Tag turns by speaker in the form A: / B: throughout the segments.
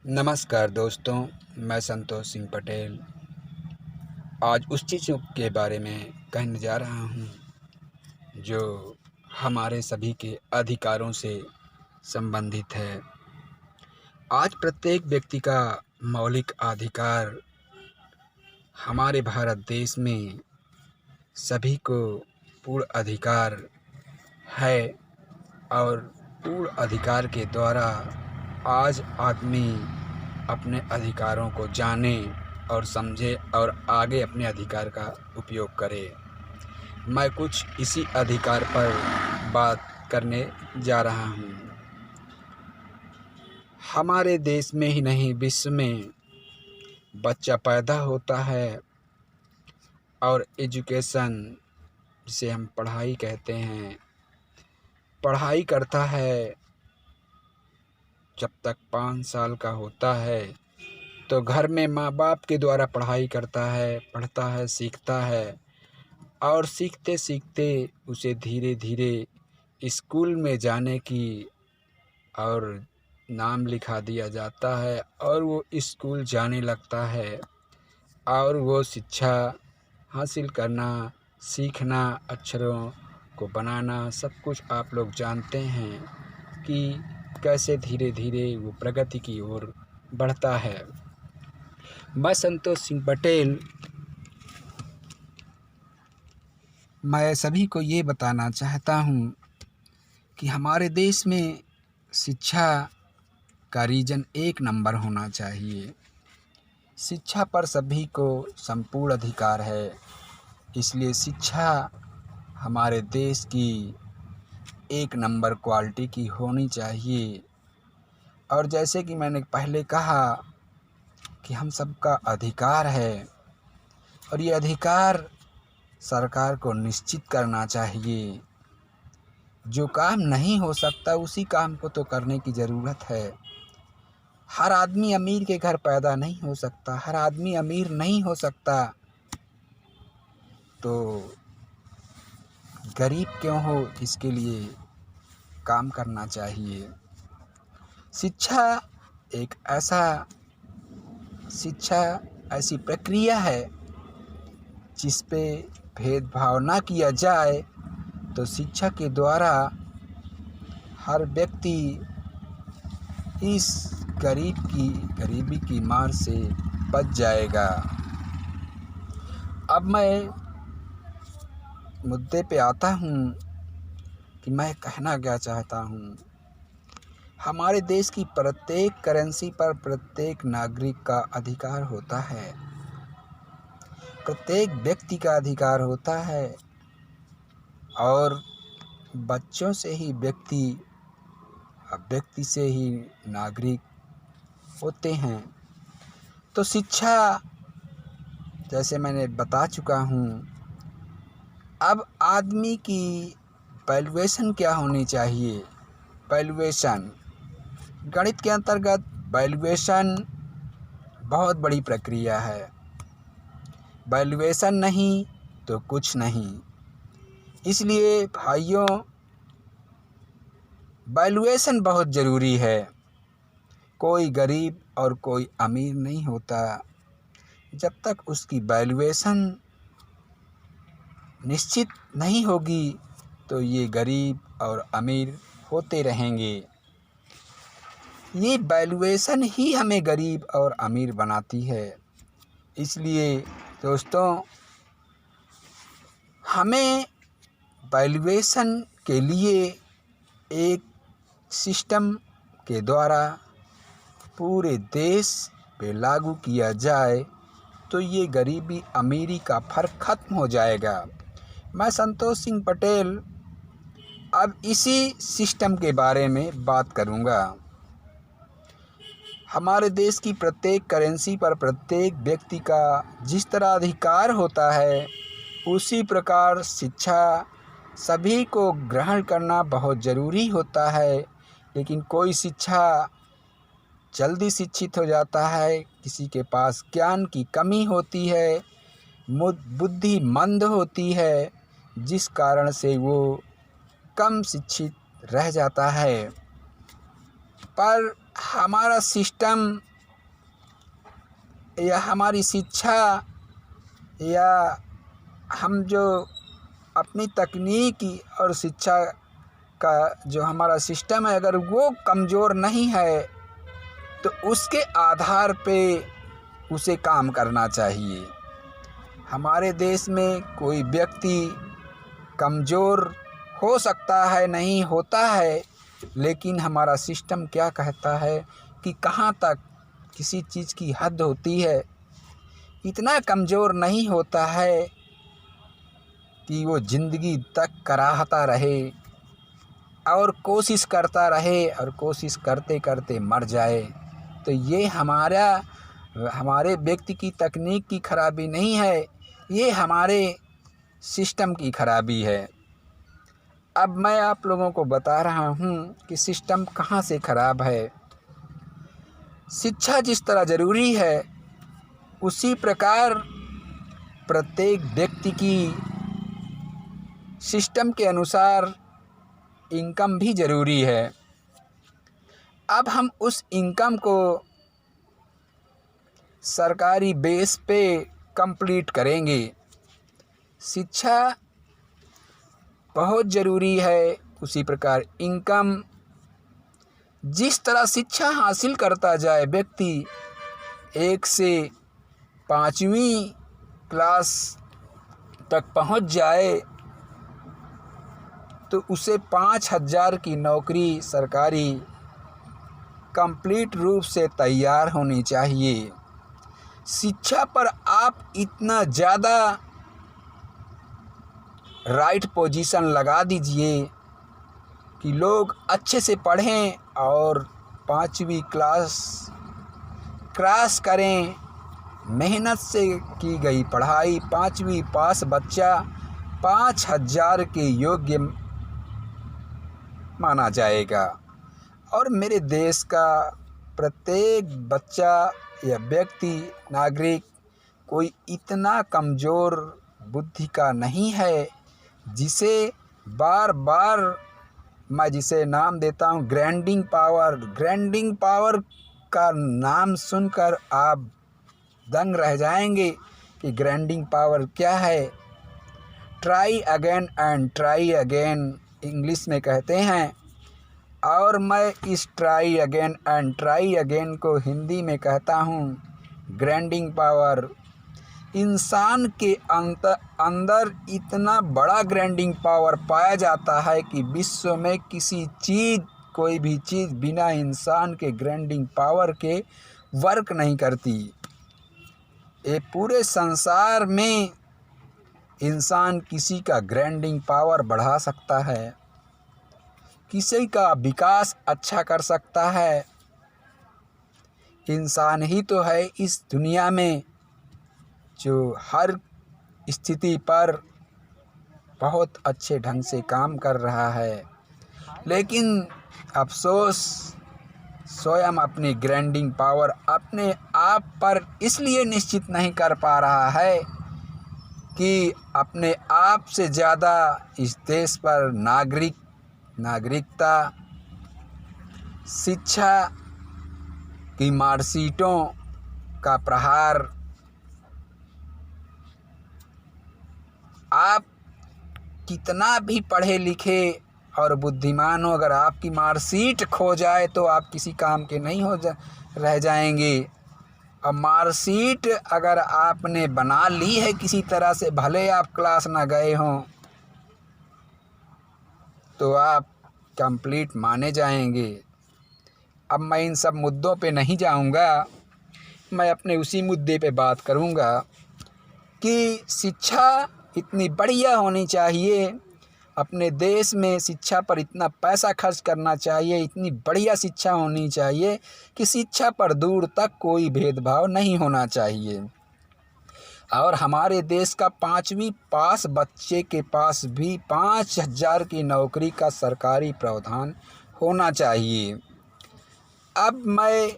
A: नमस्कार दोस्तों, मैं संतोष सिंह पटेल आज उस चीज़ों के बारे में कहने जा रहा हूँ जो हमारे सभी के अधिकारों से संबंधित है। आज प्रत्येक व्यक्ति का मौलिक अधिकार हमारे भारत देश में सभी को पूर्ण अधिकार है और पूर्ण अधिकार के द्वारा आज आदमी अपने अधिकारों को जाने और समझे और आगे अपने अधिकार का उपयोग करे। मैं कुछ इसी अधिकार पर बात करने जा रहा हूँ। हमारे देश में ही नहीं, विश्व में बच्चा पैदा होता है और एजुकेशन, जिसे हम पढ़ाई कहते हैं, पढ़ाई करता है। जब तक 5 साल का होता है तो घर में माँ बाप के द्वारा पढ़ाई करता है, पढ़ता है, सीखता है और सीखते सीखते उसे धीरे धीरे स्कूल में जाने की और नाम लिखा दिया जाता है और वो स्कूल जाने लगता है और वो शिक्षा हासिल करना, सीखना, अक्षरों को बनाना, सब कुछ आप लोग जानते हैं कि कैसे धीरे धीरे वो प्रगति की ओर बढ़ता है। मैं संतोष सिंह पटेल मैं सभी को ये बताना चाहता हूँ कि हमारे देश में शिक्षा का रीजन 1 नंबर होना चाहिए। शिक्षा पर सभी को संपूर्ण अधिकार है, इसलिए शिक्षा हमारे देश की 1 नंबर क्वालिटी की होनी चाहिए। और जैसे कि मैंने पहले कहा कि हम सबका अधिकार है और ये अधिकार सरकार को निश्चित करना चाहिए। जो काम नहीं हो सकता उसी काम को तो करने की ज़रूरत है। हर आदमी अमीर के घर पैदा नहीं हो सकता, हर आदमी अमीर नहीं हो सकता, तो गरीब क्यों हो, इसके लिए काम करना चाहिए। शिक्षा ऐसी प्रक्रिया है जिस पे भेदभाव ना किया जाए, तो शिक्षा के द्वारा हर व्यक्ति इस गरीबी की मार से बच जाएगा। अब मैं मुद्दे पे आता हूँ कि मैं कहना क्या चाहता हूँ। हमारे देश की प्रत्येक करेंसी पर प्रत्येक नागरिक का अधिकार होता है, प्रत्येक व्यक्ति का अधिकार होता है और बच्चों से ही व्यक्ति से ही नागरिक होते हैं। तो शिक्षा, जैसे मैंने बता चुका हूँ, अब आदमी की वैल्यूएशन क्या होनी चाहिए। वैल्यूएशन, गणित के अंतर्गत वैल्यूएशन बहुत बड़ी प्रक्रिया है। वैल्यूएशन नहीं तो कुछ नहीं। इसलिए भाइयों, वैल्यूएशन बहुत ज़रूरी है। कोई गरीब और कोई अमीर नहीं होता। जब तक उसकी वैल्यूएशन निश्चित नहीं होगी तो ये गरीब और अमीर होते रहेंगे। ये वैल्यूएशन ही हमें गरीब और अमीर बनाती है। इसलिए दोस्तों, हमें वैल्यूएशन के लिए एक सिस्टम के द्वारा पूरे देश पे लागू किया जाए तो ये गरीबी अमीरी का फ़र्क ख़त्म हो जाएगा। मैं संतोष सिंह पटेल अब इसी सिस्टम के बारे में बात करूंगा। हमारे देश की प्रत्येक करेंसी पर प्रत्येक व्यक्ति का जिस तरह अधिकार होता है, उसी प्रकार शिक्षा सभी को ग्रहण करना बहुत ज़रूरी होता है। लेकिन कोई शिक्षा जल्दी शिक्षित हो जाता है, किसी के पास ज्ञान की कमी होती है, बुद्धि मंद होती है, जिस कारण से वो कम शिक्षित रह जाता है। पर हमारा सिस्टम या हमारी शिक्षा या हम जो अपनी तकनीकी और शिक्षा का जो हमारा सिस्टम है, अगर वो कमज़ोर नहीं है तो उसके आधार पे उसे काम करना चाहिए। हमारे देश में कोई व्यक्ति कमज़ोर हो सकता है, नहीं होता है, लेकिन हमारा सिस्टम क्या कहता है कि कहाँ तक किसी चीज़ की हद होती है। इतना कमज़ोर नहीं होता है कि वो ज़िंदगी तक कराहता रहे और कोशिश करता रहे और कोशिश करते करते मर जाए। तो ये हमारे व्यक्ति की तकनीक की खराबी नहीं है, ये हमारे सिस्टम की खराबी है। अब मैं आप लोगों को बता रहा हूँ कि सिस्टम कहाँ से खराब है। शिक्षा जिस तरह ज़रूरी है, उसी प्रकार प्रत्येक व्यक्ति की सिस्टम के अनुसार इनकम भी ज़रूरी है। अब हम उस इनकम को सरकारी बेस पे कंप्लीट करेंगे। शिक्षा बहुत ज़रूरी है, उसी प्रकार इनकम। जिस तरह शिक्षा हासिल करता जाए व्यक्ति, 1 से 5वीं क्लास तक पहुंच जाए तो उसे 5,000 की नौकरी सरकारी कंप्लीट रूप से तैयार होनी चाहिए। शिक्षा पर आप इतना ज़्यादा राइट पोजीशन लगा दीजिए कि लोग अच्छे से पढ़ें और 5वीं क्लास क्रॉस करें। मेहनत से की गई पढ़ाई 5वीं पास बच्चा 5,000 के योग्य माना जाएगा। और मेरे देश का प्रत्येक बच्चा या व्यक्ति नागरिक कोई इतना कमज़ोर बुद्धि का नहीं है जिसे बार बार मैं जिसे नाम देता हूँ ग्राइंडिंग पावर का नाम सुनकर आप दंग रह जाएंगे कि ग्राइंडिंग पावर क्या है। Try again and try again English में कहते हैं, और मैं इस try again and try again को हिंदी में कहता हूँ ग्राइंडिंग पावर। इंसान के अंदर इतना बड़ा ग्राइंडिंग पावर पाया जाता है कि विश्व में कोई भी चीज़ बिना इंसान के ग्राइंडिंग पावर के वर्क नहीं करती। ये पूरे संसार में इंसान किसी का ग्राइंडिंग पावर बढ़ा सकता है, किसी का विकास अच्छा कर सकता है। इंसान ही तो है इस दुनिया में जो हर स्थिति पर बहुत अच्छे ढंग से काम कर रहा है, लेकिन अफसोस स्वयं अपनी ग्राइंडिंग पावर अपने आप पर इसलिए निश्चित नहीं कर पा रहा है कि अपने आप से ज़्यादा इस देश पर नागरिकता, शिक्षा की मार्कशीटों का प्रहार। आप कितना भी पढ़े लिखे और बुद्धिमान हो, अगर आपकी मार्कशीट खो जाए तो आप किसी काम के नहीं रह जाएंगे। अब मार्कशीट अगर आपने बना ली है किसी तरह से, भले आप क्लास ना गए हों, तो आप कंप्लीट माने जाएंगे। अब मैं इन सब मुद्दों पे नहीं जाऊंगा, मैं अपने उसी मुद्दे पे बात करूंगा कि शिक्षा इतनी बढ़िया होनी चाहिए। अपने देश में शिक्षा पर इतना पैसा खर्च करना चाहिए, इतनी बढ़िया शिक्षा होनी चाहिए कि शिक्षा पर दूर तक कोई भेदभाव नहीं होना चाहिए। और हमारे देश का 5वीं पास बच्चे के पास भी 5,000 की नौकरी का सरकारी प्रावधान होना चाहिए। अब मैं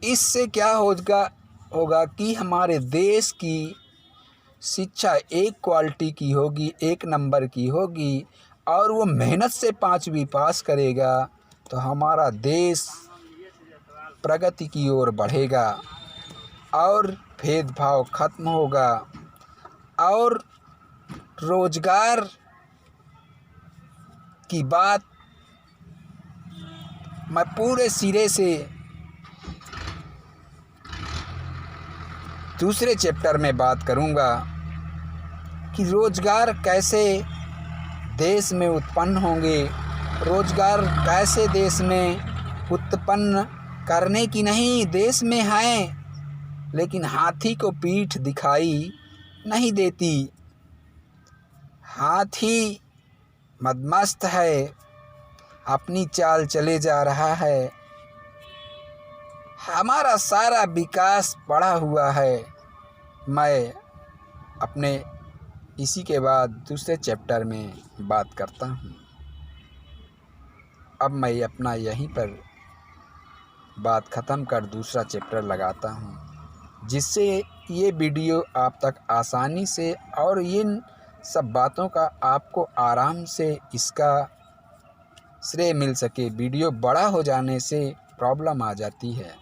A: इससे क्या होगा कि हमारे देश की शिक्षा एक क्वालिटी की होगी, एक नंबर की होगी, और वो मेहनत से 5वीं पास करेगा तो हमारा देश प्रगति की ओर बढ़ेगा। और भेदभाव खत्म होगा और रोजगार की बात मैं पूरे सिरे से दूसरे चैप्टर में बात करूंगा कि रोजगार कैसे देश में उत्पन्न होंगे, रोजगार कैसे देश में उत्पन्न करने की नहीं, देश में हैं लेकिन हाथी को पीठ दिखाई नहीं देती। हाथी मदमस्त है, अपनी चाल चले जा रहा है, हमारा सारा विकास पड़ा हुआ है। मैं अपने इसी के बाद दूसरे चैप्टर में बात करता हूँ। अब मैं अपना यहीं पर बात ख़त्म कर दूसरा चैप्टर लगाता हूँ, जिससे ये वीडियो आप तक आसानी से और इन सब बातों का आपको आराम से इसका श्रेय मिल सके। वीडियो बड़ा हो जाने से प्रॉब्लम आ जाती है।